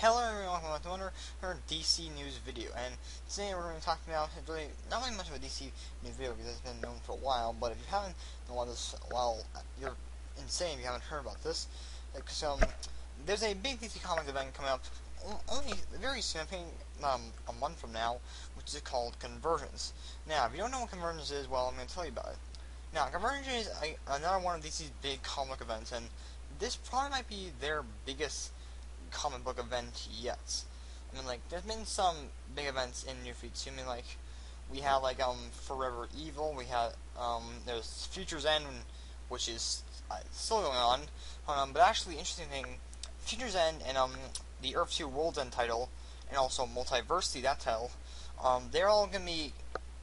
Hello everyone, welcome to another DC news video, and today we're going to be talking about really not really much of a DC news video because it's been known for a while, but if you haven't known about this while you're insane if you haven't heard about this, because there's a big DC Comics event coming up only very soon, I think a month from now, which is called Convergence. Now, if you don't know what Convergence is, well, I'm going to tell you about it. Now, Convergence is another one of DC's big comic events, and this probably might be their biggest comic book event yet. I mean, like, there's been some big events in New 52. I mean, like, we had, like, Forever Evil, we had, there's Future's End, which is still going on, but actually, interesting thing, Future's End and, the Earth 2 World's End title, and also Multiversity, that title, they're all gonna be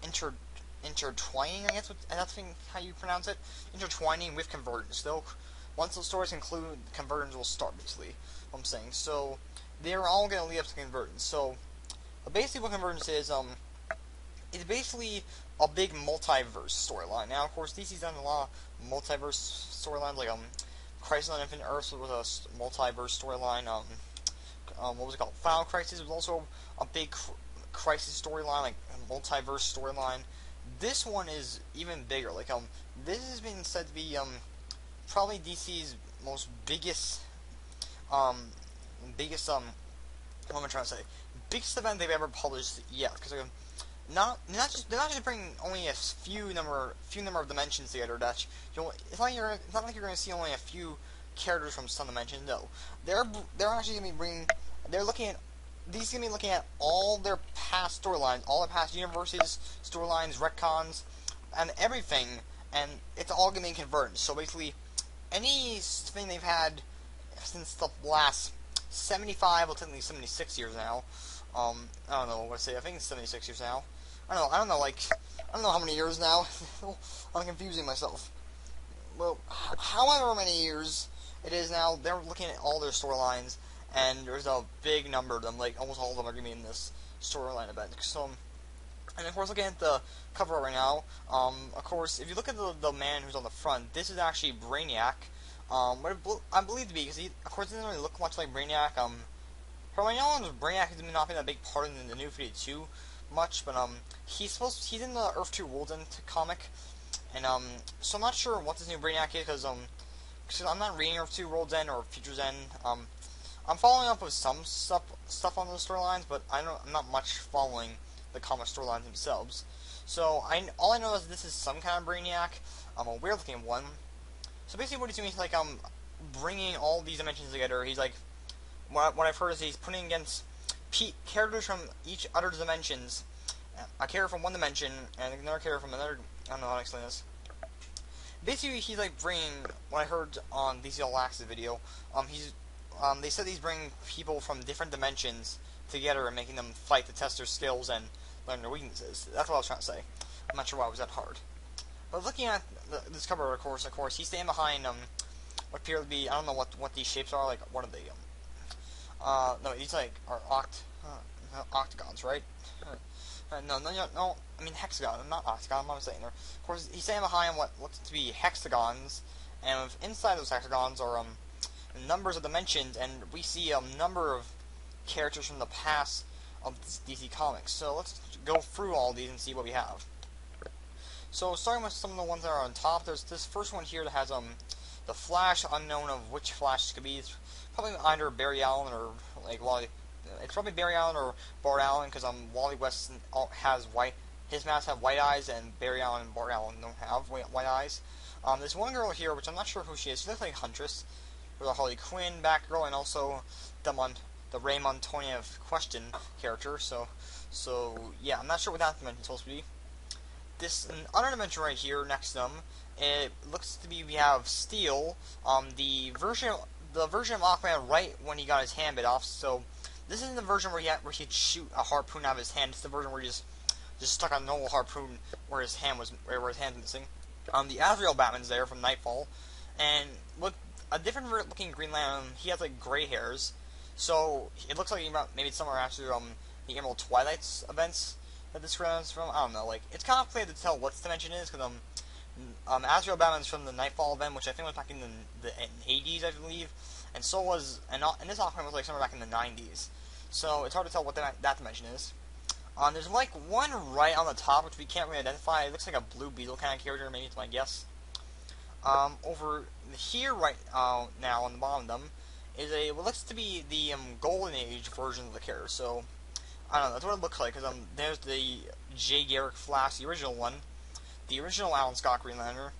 intertwining, I guess, that's how you pronounce it, intertwining with Convergence. Once those stories conclude, Convergence will start, basically, what I'm saying. So, they're all going to lead up to Convergence. So, basically what Convergence is, it's basically a big multiverse storyline. Now, of course, DC's done a lot of multiverse storylines, like, Crisis on Infinite Earths was a multiverse storyline, what was it called? Final Crisis was also a big Crisis storyline, like, a multiverse storyline. This one is even bigger, like, this has been said to be, probably DC's most biggest, what am I trying to say? Biggest event they've ever published yet, because they're not just bringing only a few number of dimensions together. That it's not like you're going to see only a few characters from some dimensions. No, they're actually going to be bringing. DC's going to be looking at all their past storylines, all their past universes, storylines, retcons, and everything, and it's all going to be converged. So basically, anything they've had since the last 75, well, technically 76 years now. I don't know what to say. I think it's 76 years now. I don't know how many years now. I'm confusing myself. Well, however many years it is now, they're looking at all their storylines, and there's a big number of them. Like, almost all of them are going to be in this storyline event. So, and of course, looking at the cover right now, of course, if you look at the man who's on the front, this is actually Brainiac. What I believe to be, because he, of course, doesn't really look much like Brainiac. From my knowledge, Brainiac has not been a big part in the New 52 much, but he's in the Earth 2 World's End comic, and so I'm not sure what this new Brainiac is, because I'm not reading Earth 2 World's End or Future's End. I'm following up with some stuff on those storylines, but I'm not much following the comic storylines themselves. So all I know is this is some kind of Brainiac, a weird looking one. So basically what he's doing is like bringing all these dimensions together. He's like, what I've heard is he's putting against characters from each other dimensions, a character from one dimension and another character from another. I don't know how to explain this. Basically he's like bringing, what I heard on DC All Access video, they said he's bringing people from different dimensions together and making them fight to test their skills and learn their weaknesses. That's what I was trying to say. I'm not sure why it was that hard. But looking at this cover, of course, he's standing behind what appear to be, I don't know what these shapes are. Like, what are they? No, these like are octagons, right? No. I mean hexagon, not octagon. What I'm saying there. Of course, he's standing behind what looks to be hexagons, and inside those hexagons are numbers of dimensions, and we see a number of characters from the past of DC Comics. So let's go through all these and see what we have. So starting with some of the ones that are on top, there's this first one here that has the Flash, unknown of which Flash it could be. It's probably either Barry Allen or like Wally. It's probably Barry Allen or Bart Allen, because Wally West has white. His masks have white eyes, and Barry Allen and Bart Allen don't have white eyes. There's one girl here, which I'm not sure who she is. She looks like Huntress, with a Harley Quinn Batgirl, and also the Ray Montoya Question character. So yeah, I'm not sure what that dimension's supposed to be. This other dimension right here next to them, it looks to be we have Steel, the version of Aquaman right when he got his hand bit off. So this isn't the version where he'd shoot a harpoon out of his hand. It's the version where he just stuck a normal harpoon where his hand's missing. The Azrael Batman's there from Nightfall, and look, a different looking Green Lantern. He has like gray hairs, so it looks like maybe it's somewhere after the Emerald Twilight's events that this runs from. I don't know. Like, it's kind of clear to tell what this dimension is, because Azrael Batman's from the Nightfall event, which I think was back in the 80s, I believe, and so was, and this Aquaman was like somewhere back in the 90s. So it's hard to tell what that dimension is. There's like one right on the top which we can't really identify. It looks like a Blue Beetle kind of character, maybe it's my guess. Over here right now on the bottom of them is what looks to be the Golden Age version of the character. So I don't know, that's what it looks like. Because there's the Jay Garrick Flash, the original one, the original Alan Scott Green Lantern.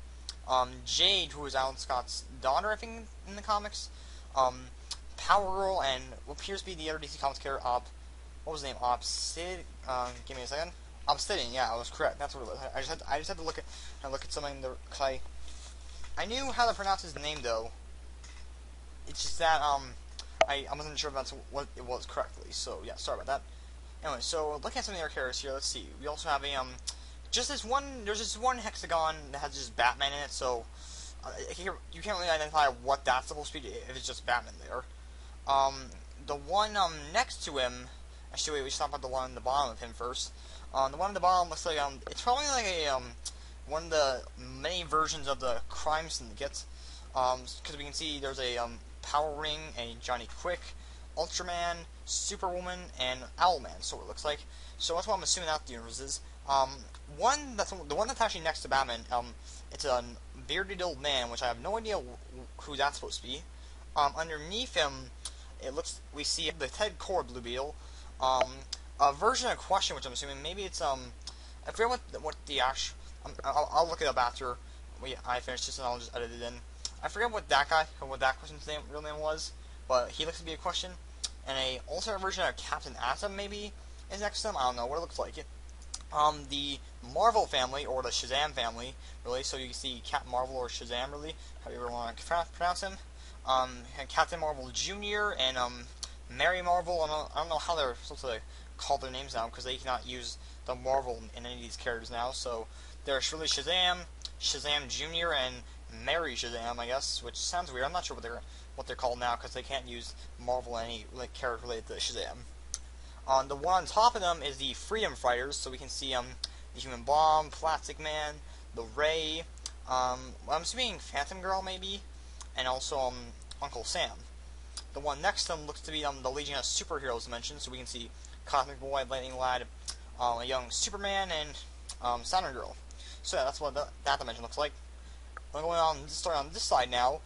Jade, who is Alan Scott's daughter, I think, in the comics. Power Girl, and what appears to be the other DC Comics character, what was his name? Give me a second. Obsidian, yeah, I was correct. That's what it was. I just had to look at something because I knew how to pronounce his name though. It's just that I wasn't sure if that's what it was correctly. So yeah, sorry about that. Anyway, so looking at some of the other characters here, let's see. We also have there's this one hexagon that has just Batman in it. So you can't really identify what that's supposed to be if it's just Batman there. The one next to him. Actually, wait, we should talk about the one on the bottom of him first. The one on the bottom looks like it's probably like one of the many versions of the Crime Syndicate. Because we can see there's a Power Ring, a Johnny Quick, Ultraman, Superwoman, and Owlman. So it looks like. So that's what I'm assuming that the universe is. The one that's actually next to Batman. It's a bearded old man, which I have no idea who that's supposed to be. Underneath him, we see the Ted Core Blue Beetle. A version of Question, which I'm assuming maybe it's I forget what the actual. I'll look it up after I finish this and I'll just edit it in. I forget what that Question's real name was, but he looks to be a Question. And a alternate version of Captain Atom maybe is next to him. I don't know what it looks like. The Marvel family, or the Shazam family, really. So you can see Captain Marvel or Shazam, really, however you want to pronounce him. Captain Marvel Jr. and Mary Marvel. I don't know how they're supposed to call their names now because they cannot use the Marvel in any of these characters now. So there's really Shazam, Shazam Jr. and Mary Shazam, I guess, which sounds weird. I'm not sure what they're called now because they can't use Marvel any character related to Shazam. The one on top of them is the Freedom Fighters, so we can see the Human Bomb, Plastic Man, the Ray, I'm assuming Phantom Girl maybe, and also Uncle Sam. The one next to them looks to be the Legion of Superheroes dimension, so we can see Cosmic Boy, Lightning Lad, a young Superman, and Saturn Girl. So yeah, that's what that dimension looks like. Going on this side now.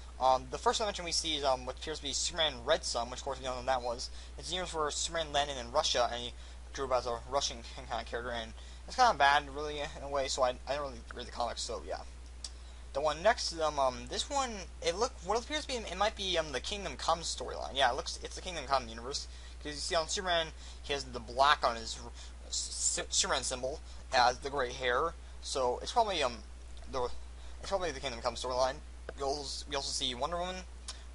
The first dimension we see is what appears to be Superman Red Sun, which of course we don't know what that was. It's the universe where Superman landed in Russia, and he grew up as a Russian kind of character, and it's kind of bad, really, in a way, so I didn't really read the comics, so yeah. The one next to them, this one, what appears to be, it might be the Kingdom Come storyline. Yeah, it's the Kingdom Come universe, because you see on Superman, he has the black on his Superman symbol, as the gray hair, so it's probably the Kingdom Come storyline. We also see Wonder Woman,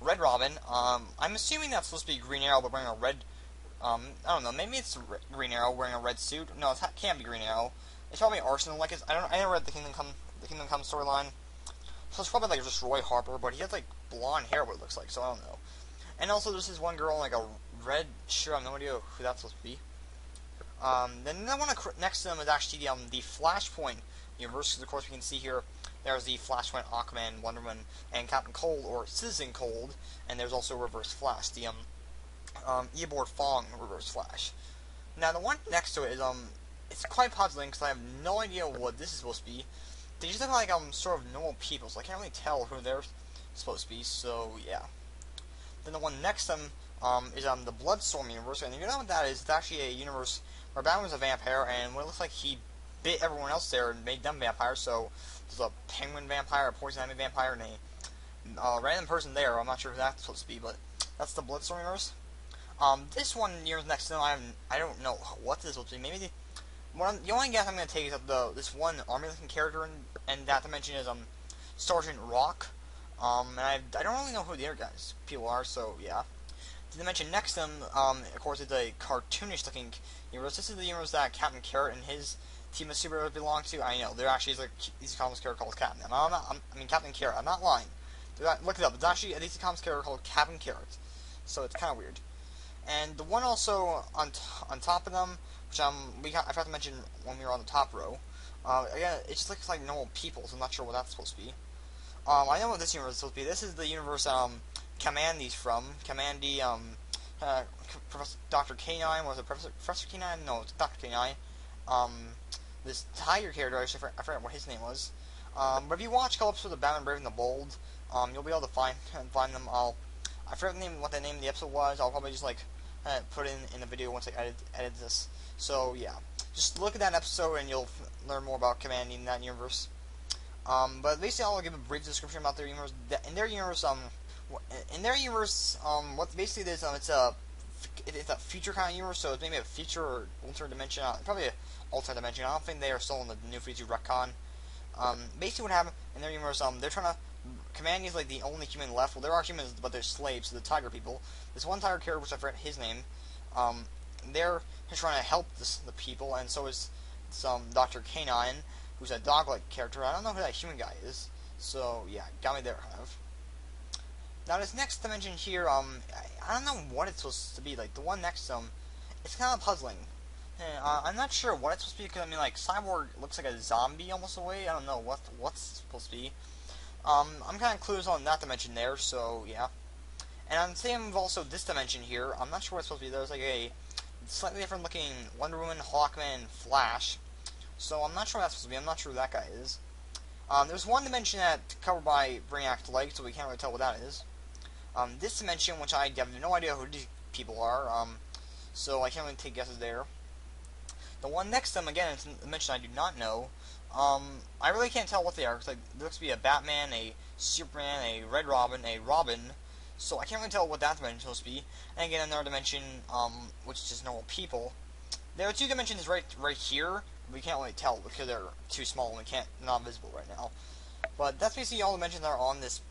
Red Robin. I'm assuming that's supposed to be Green Arrow, but wearing a red. I don't know. Maybe it's Green Arrow wearing a red suit. No, it can't be Green Arrow. It's probably Arsenal. I never read the Kingdom Come storyline, so it's probably just Roy Harper. But he has blonde hair, what it looks like. So I don't know. And also there's this one girl in a red shirt. I have no idea who that's supposed to be. Then the one next to them is actually the Flashpoint universe. Because of course we can see here. There's the Flashpoint, Aquaman, Wonder Woman, and Captain Cold, or Citizen Cold, and there's also Reverse Flash, the Eobard Fong Reverse Flash. Now the one next to it is it's quite puzzling because I have no idea what this is supposed to be. They just look like sort of normal people, so I can't really tell who they're supposed to be. So yeah. Then the one next to them is the Bloodstorm universe, and if you know what that is, it's actually a universe where Batman's a vampire, and what it looks like he bit everyone else there and made them vampires. So there's a penguin vampire, a poison ivy vampire, and a random person there. I'm not sure who that's supposed to be, but that's the Bloodstorm universe. This one years next to them, I don't know what this is supposed to be. Maybe the only guess I'm going to take is that this one army-looking character in that dimension is Sergeant Rock. And I don't really know who the other people are, so yeah. The dimension next to them, of course, it's a cartoonish-looking universe. This is the universe that Captain Carrot and his team of superheroes belong to. I know there actually is a DC Comics character called Captain. Captain Carrot. I'm not lying. Look it up. It's actually a DC Comics character called Captain Carrot. So it's kind of weird. And the one also on top of them, which I forgot to mention when we were on the top row. Again, it just looks like normal people, so I'm not sure what that's supposed to be. I know what this universe is supposed to be. This is the universe Commandy's from. Commandy, Professor Dr. K9, was it Professor K9? No, it's Dr. K9. Um, this tiger character, actually, I forgot what his name was. But if you watch a couple episodes of Batman Brave and the Bold, you'll be able to find them. I forget what the name of the episode was. I'll probably just put in the video once I edit this. So yeah, just look at that episode and you'll learn more about Commandy in that universe. But basically, I'll give a brief description about their universe. What basically it is, it's a future kind of universe, so it's maybe a future or alternate dimension. Probably an alternate dimension. I don't think they are still in the New 52 retcon. Basically, what happened in their universe, they're trying to. Commandy is like the only human left. Well, there are humans, but they're slaves to the tiger people. This one tiger character, which I forget his name, they're trying to help the people, and so is some Dr. K9, who's a dog-like character. I don't know who that human guy is. So yeah, got me there kind of. Now this next dimension here, I don't know what it's supposed to be. Like the one next to him, it's kind of puzzling. I'm not sure what it's supposed to be, because I mean, like, Cyborg looks like a zombie almost away. I don't know what's supposed to be. I'm kind of clueless on that dimension there, so yeah. And I'm saying also this dimension here, I'm not sure what it's supposed to be. There's like a slightly different looking Wonder Woman, Hawkman, Flash. So I'm not sure what that's supposed to be. I'm not sure who that guy is. There's one dimension that's covered by Brainiac's leg, so we can't really tell what that is. This dimension, which I have no idea who these people are, so I can't really take guesses there. The one next to them, again, it's a dimension I do not know. I really can't tell what they are, because like, there looks to be a Batman, a Superman, a Red Robin, a Robin, so I can't really tell what that dimension is supposed to be. And again, another dimension, which is just normal people. There are two dimensions right here. We can't really tell because they're too small and they're not visible right now. But that's basically all the dimensions that are on this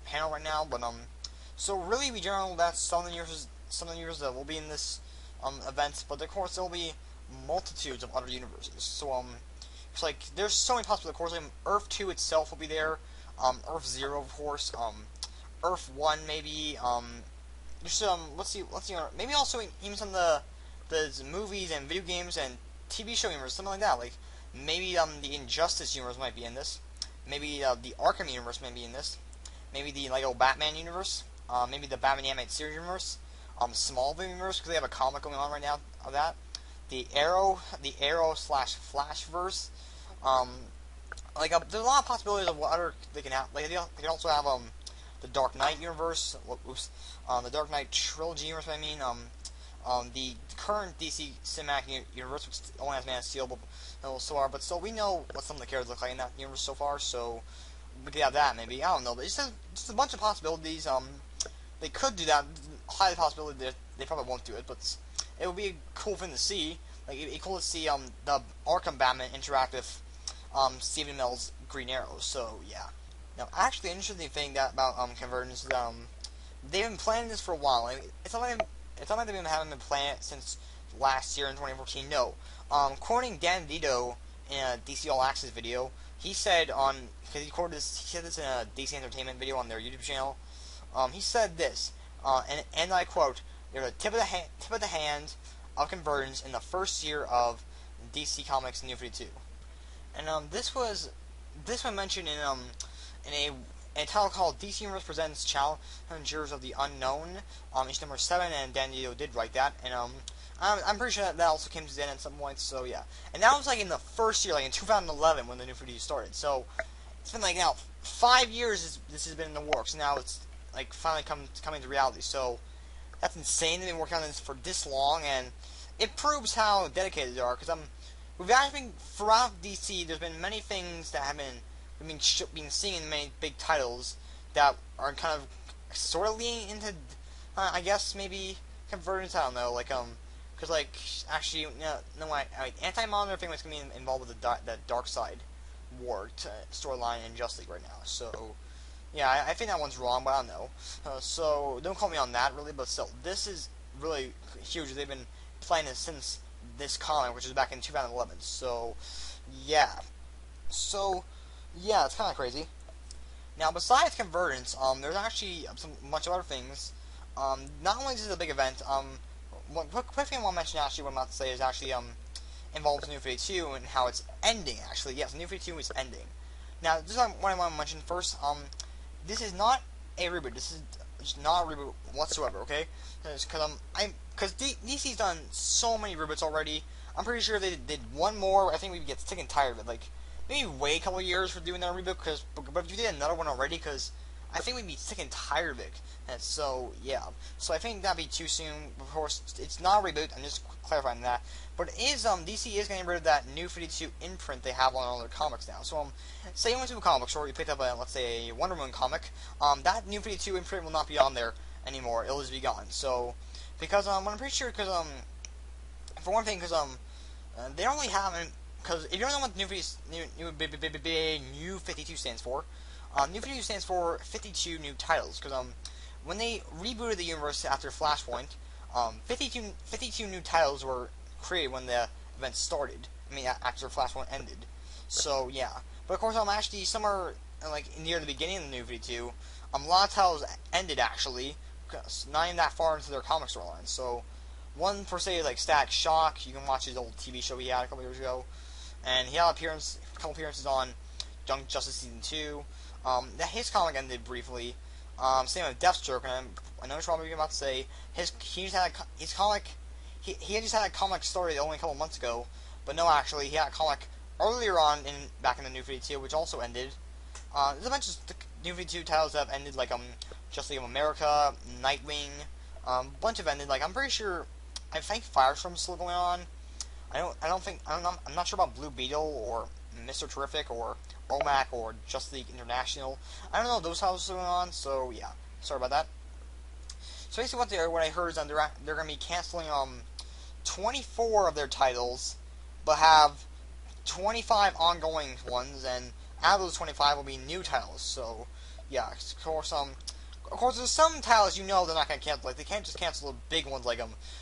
panel right now. But so really, we generally that's some of the universes that will be in this event. But of course, there will be multitudes of other universes. So it's like there's so many possible. Of course, like, Earth 2 itself will be there. Earth 0, of course. Earth 1 maybe. Just let's see. Maybe also even some of the movies and video games and TV show universe, something like that. Like maybe the Injustice universe might be in this. Maybe the Arkham universe might be in this. Maybe the Lego Batman universe. Maybe the Batman animated series universe. Smallville universe, because they have a comic going on right now of that. The Arrow slash Flashverse. There's a lot of possibilities of what other they can have. Like they can also have the Dark Knight universe. The Dark Knight trilogy universe. I mean, the current DC cinematic universe, which only has Man of Steel, but still we know what some of the characters look like in that universe so far. So we could have that maybe. I don't know. But it's just a bunch of possibilities. They could do that. Highly possibility that they probably won't do it, but it would be a cool thing to see. Like it'd be cool to see the Arkham Batman interact with Stephen Amell's Green Arrow. So yeah. Now, actually, the interesting thing about Convergence is they've been planning this for a while. I mean, it's not like they've been planning it since last year in 2014. No. Quoting Dan Vito in a DC All Access video, he said because he said this in a DC Entertainment video on their YouTube channel. He said this, and I quote: "They're the tip of the hand of Convergence in the first year of DC Comics New 52." And this was mentioned in a title called DC Universe Presents Challengers of the Unknown, issue number 7, and Dan Didio did write that, and I'm pretty sure that also came to the end at some point, so yeah. And that was like in the first year, like in 2011 when the New 52 started, so it's been like now 5 years this has been in the works, and now it's like finally coming to reality, so that's insane. They've been working on this for this long, and it proves how dedicated they are, because we've actually been, throughout DC, there's been many things that have been seeing in many big titles that are kind of sort of leaning into, I guess maybe Convergence. I don't know, because actually, Anti-Monitor thing was going to be involved with the Dark Side War storyline in Justice League right now. So yeah, I think that one's wrong, but I don't know. So don't call me on that really, but still, this is really huge. They've been playing this since this comic, which was back in 2011. So yeah. So yeah, it's kind of crazy. Now, besides Convergence, there's actually a bunch of other things. Not only is this a big event, one quick thing I want to mention, actually, what I'm about to say is actually involves New 52 and how it's ending, actually. Yes, New 52 is ending. Now, this is what I want to mention first. This is not a reboot. This is not a reboot whatsoever. Okay, because DC's done so many reboots already. I'm pretty sure they did one more. I think we'd get sick and tired of it. Like maybe wait a couple of years for doing that reboot. But if you did another one already, because I think we'd be sick and tired of it. And so yeah, so I think that'd be too soon. Of course, it's not a reboot. I'm just clarifying that. But it is DC is getting rid of that New 52 imprint they have on all their comics now. So say you went to a comic store, you picked up let's say a Wonder Woman comic, that New 52 imprint will not be on there anymore. It'll just be gone. So because I'm pretty sure for one thing they only have because if you don't know what New 52 stands for, New 52 stands for 52 new titles. Because when they rebooted the universe after Flashpoint, 52 new titles were created when the event started. I mean, after Flashpoint ended. So yeah, but of course, actually somewhere like near the beginning of the New 52, a lot of titles ended actually, not even that far into their comic storyline. So one per se like Static Shock, you can watch his old TV show he had a couple years ago, and he had a couple appearances on Young Justice Season 2. His comic ended briefly. Same with Deathstroke, and I know what you're about to say. He just had his comic. He just had a comic story only a couple months ago, but no, actually, he had a comic earlier on back in the New 52, which also ended. There's a bunch of New 52 titles that have ended, like Justice League of America, Nightwing, bunch of ended. Like I'm pretty sure, I think Firestorm's still going on. I'm not sure about Blue Beetle or Mr. Terrific or OMAC or Justice League International. I don't know if those titles are going on. So yeah, sorry about that. So basically, what I heard is that they're going to be canceling 24 of their titles, but have 25 ongoing ones, and out of those 25 will be new titles. So yeah, of course, there's some titles they're not going to cancel. Like they can't just cancel the big ones like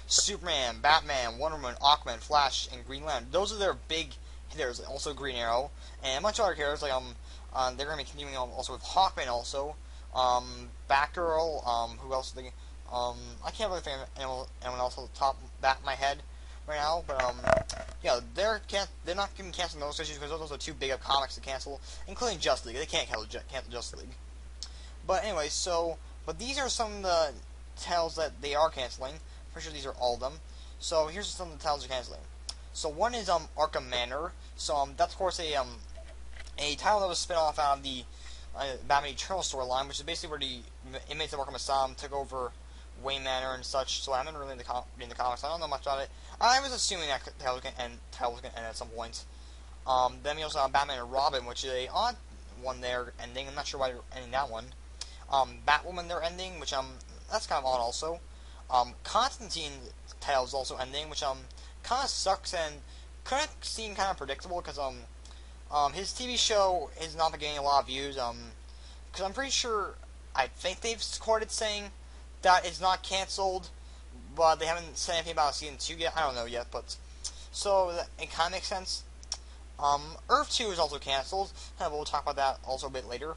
Superman, Batman, Wonder Woman, Aquaman, Flash, and Green Lantern. Those are their big hitters. Also Green Arrow and a bunch of other characters. Like they're going to be continuing also with Hawkman also. Batgirl. Who else? I can't really think of anyone else on the top of my head right now, but yeah, they're not even canceling those issues because those are too big of comics to cancel, including Justice League. They can't cancel Justice League. But anyway, but these are some of the titles that they are canceling. Pretty sure these are all of them. So here's some of the titles they're canceling. So one is Arkham Manor. So that's of course a title that was spin off out of the Batman Eternal storyline, which is basically where the inmates of Arkham Asylum took over Wayne Manor and such. So I haven't really reading the comics. I don't know much about it. I was assuming that title was going to end at some point. Then we also have Batman and Robin, which is a odd one there ending. I'm not sure why they're ending that one. Batwoman they're ending, which that's kind of odd also. Constantine title is also ending, which kind of sucks and kind of seemed kind of predictable because his TV show has not been getting a lot of views. Because I'm pretty sure I think they've quoted saying that it's not canceled, but they haven't said anything about season 2 yet. I don't know yet, but so it kind of makes sense. Earth 2 is also canceled. We'll talk about that also a bit later.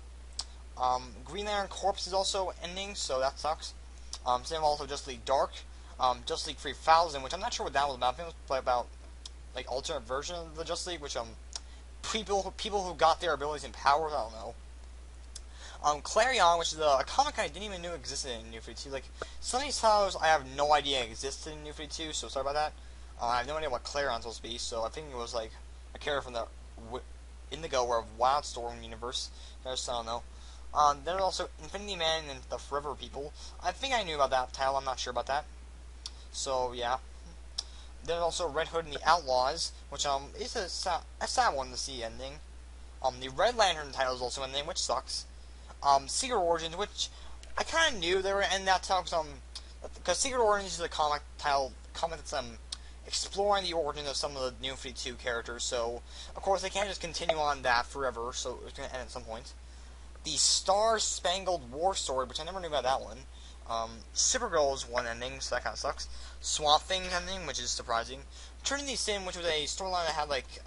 Green Lantern Corps is also ending, so that sucks. Same also Justice League Dark, Justice League 3000, which I'm not sure what that was about. I think it was about like alternate version of the Justice League, which people who got their abilities and powers. I don't know. Clarion, which is a comic I didn't even know existed in New 52. Like some of these titles I have no idea existed in New 52, so sorry about that. I have no idea what Clarion's supposed to be, so I think it was like a character from the Indigo or Wildstorm universe. I don't know. Then there's also Infinity Man and the Forever People. I think I knew about that title. I'm not sure about that. So yeah. Then also Red Hood and the Outlaws, which is a sad one to see ending. The Red Lantern title is also ending, which sucks. Secret Origins, which I kind of knew they were in that title because Secret Origins is a comic that's exploring the origins of some of the New 52 characters. So of course they can't just continue on that forever. So it's going to end at some point. The Star Spangled War story, which I never knew about that one. Supergirl is one ending, so that kind of sucks. Swamp Thing ending, which is surprising. Trinity Sin, which was a storyline that had like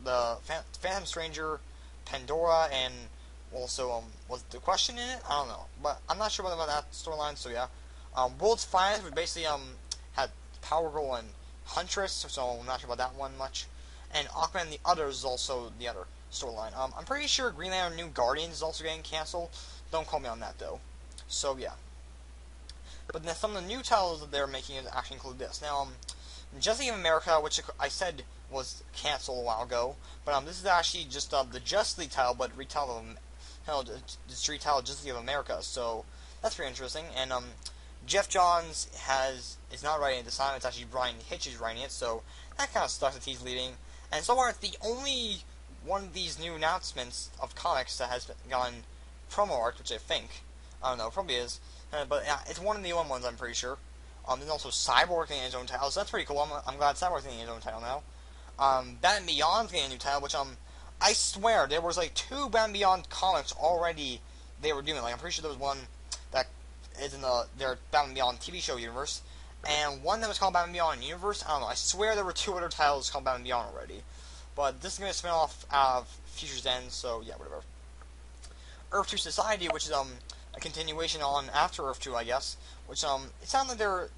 the Phantom Stranger, Pandora, and also was the Question in it? I don't know, but I'm not sure about that storyline. So yeah, World's Finest, which basically had Power Girl and Huntress, so I'm not sure about that one much. And Aquaman and the Others is also the other storyline. I'm pretty sure Green Lantern New Guardians is also getting canceled. Don't quote me on that though. So yeah. But then some of the new titles that they're making actually include this. Now, Justice of America, which I said was canceled a while ago, but this is actually just the Justice League title, but it's retitled Justice League of America. So that's pretty interesting. And Jeff Johns is not writing it this time. It's actually Brian Hitch is writing it. So that kind of sucks that he's leading. And so far, it's the only one of these new announcements of comics that has gotten promo art, which I don't know, probably is. But yeah, it's one of the only ones, I'm pretty sure. There's also Cyborg getting his own title, so that's pretty cool. I'm glad Cyborg's getting his own title now. Batman Beyond's getting a new title, which I swear there was like 2 Batman Beyond comics already they were doing. Like I'm pretty sure there was one that is in their Batman Beyond TV show universe, and one that was called Batman Beyond Universe. I don't know. I swear there were 2 other titles called Batman Beyond already. But this is going to spin off out of Future's End, so yeah, whatever. Earth 2 Society, which is a continuation on after Earth 2, I guess. Which it sounds like they're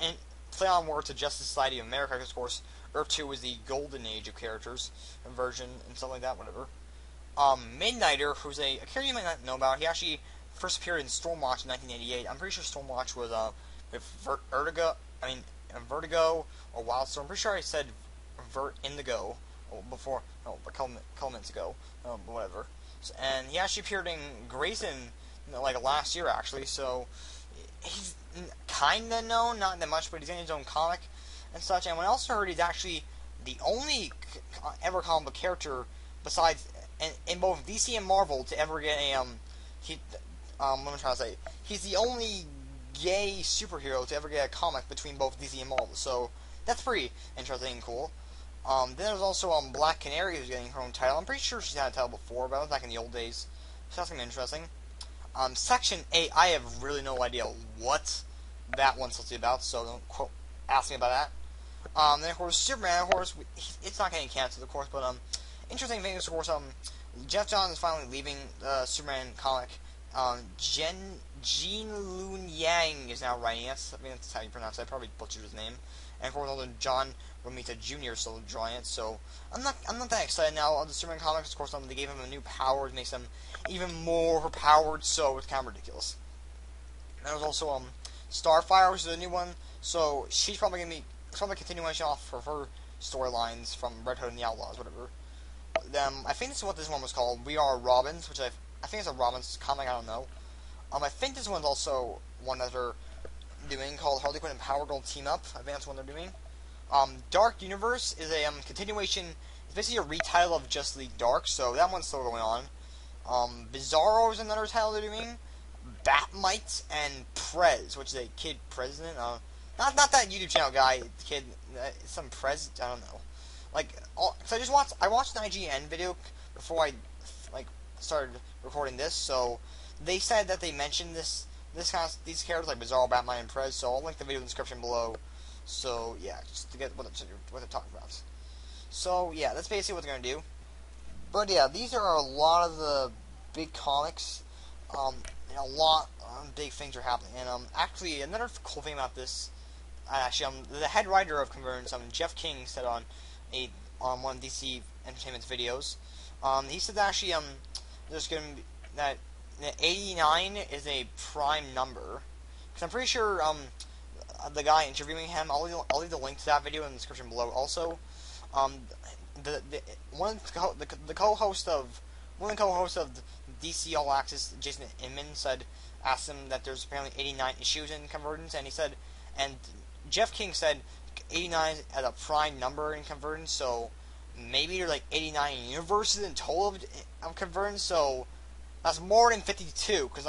in play on words to Justice Society of America, because of course Earth 2 was the golden age of characters and version and stuff like that, whatever. Midnighter, who's a character you might not know about. He actually first appeared in Stormwatch in 1988. I'm pretty sure Stormwatch was with Vertigo or Wildstorm. I'm pretty sure I said Indigo before, a couple minutes ago, but whatever. So, and he actually appeared in Grayson like last year, actually. So he's kinda known, not that much, but he's getting his own comic and such. And when I also heard he's actually the only ever comic book character besides in both DC and Marvel to ever get a what am I trying to say? He's the only gay superhero to ever get a comic between both DC and Marvel. So that's pretty interesting and cool. Then there's also Black Canary, who's getting her own title. I'm pretty sure she's had a title before, but that was back in the old days. So that's gonna be interesting. Section 8, I have really no idea what that one's supposed to be about, so don't ask me about that. Then of course Superman, of course, it's not getting canceled, of course, but interesting thing is, of course, Jeff Johns is finally leaving the Superman comic. Gene Luen Yang is now writing it. I mean, that's how you pronounce it. I probably butchered his name. And of course, also John Romita Jr. is still drawing it. So I'm not that excited now on the Superman comics. Of course, they gave him a new power, makes him even more overpowered. So it's kind of ridiculous. And there's also Starfire, which is a new one. So she's probably gonna be a continuation off of her storylines from Red Hood and the Outlaws, whatever. I think this is what this one was called. We Are Robins, which I think it's a Robins comic. I don't know. I think this one's also one that they're doing called Harley Quinn and Power Girl Team Up. I think that's one they're doing. Dark Universe is a continuation. It's basically a retitle of Justice League Dark, so that one's still going on. Bizarro is another title they're doing. Batmite and Prez, which is a kid president. Not that YouTube channel guy, kid. Some Prez. I don't know. So I watched an IGN video before I started recording this. So they said that they mentioned these characters like Bizarro, Batman, and Prez. So I'll link the video in the description below. So yeah, just to get what they're talking about. So yeah, that's basically what they're gonna do. But yeah, these are a lot of the big comics. And a lot of big things are happening. And actually, another cool thing about this, the head writer of Convergence, Jeff King, said on one of DC Entertainment's videos, he said that actually there's gonna be that 89 is a prime number, because I'm pretty sure the guy interviewing him, I'll leave the link to that video in the description below. Also, the co-host of DC All Access, Jason Inman, asked him that there's apparently 89 issues in Convergence, and he said, and Jeff King said 89 as a prime number in Convergence, so maybe there's like 89 universes in total of Convergence, so that's more than 52, because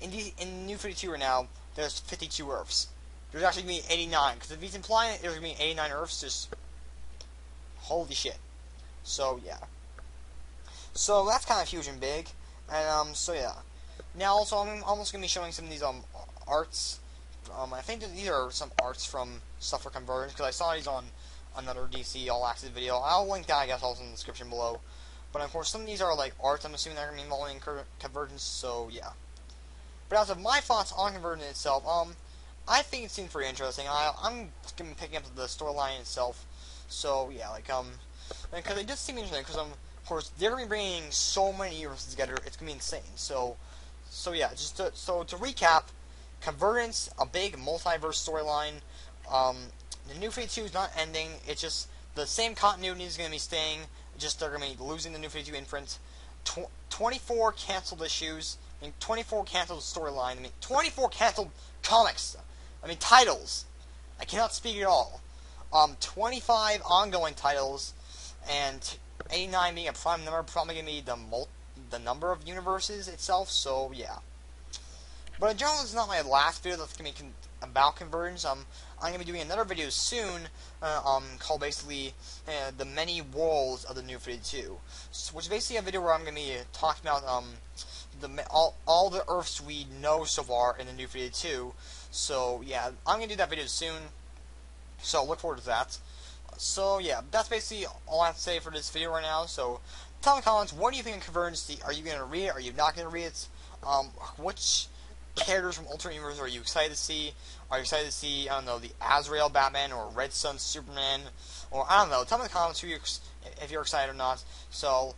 in New 52 right now, there's 52 Earths. There's actually going to be 89, because if he's implying there's going to be 89 Earths, just holy shit. So yeah. So that's kind of huge and big, and so yeah. Now also I'm almost going to be showing some of these arts. I think that these are some arts from stuff for Convergence, because I saw these on another DC All Access video. I'll link that, I guess, also in the description below. But of course, some of these are like arts. I'm assuming they're going to be involved in Convergence, so yeah. But as of my thoughts on Convergence itself, I think it seems pretty interesting. I'm going to be picking up the storyline itself, so yeah, because it does seem interesting. Because of course they're going to be bringing so many universes together. It's going to be insane. So So yeah, to recap, Convergence, a big multiverse storyline. The New 52 is not ending. It's just the same continuity is going to be staying. Just they're going to be losing the New 52 imprint. 24 canceled issues. I mean, 24 canceled storyline. I mean, 24 canceled comics. I mean, titles. I cannot speak at all. 25 ongoing titles, and 89 being a prime number, probably going to be the number of universes itself. So yeah. But in general, this is not my last video that's going to be about Convergence. I'm going to be doing another video soon, called basically the many worlds of the New 52, which is basically a video where I'm going to be talking about all the Earths we know so far in the New 52. So yeah, I'm going to do that video soon. So look forward to that. So yeah, that's basically all I have to say for this video right now. So tell me in the comments, what do you think of Convergence? Are you going to read it? Are you not going to read it? Which characters from Ultimate Universe are you excited to see? Are you excited to see, I don't know, the Azrael Batman or Red Sun Superman? Or, I don't know, tell me in the comments if you're excited or not. So,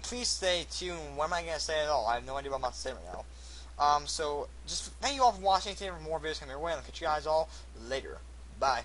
please stay tuned. What am I going to say at all? I have no idea what I'm about to say right now. So, just thank you all for watching. Stay tuned for more videos coming your way. I'll catch you guys all later. Bye.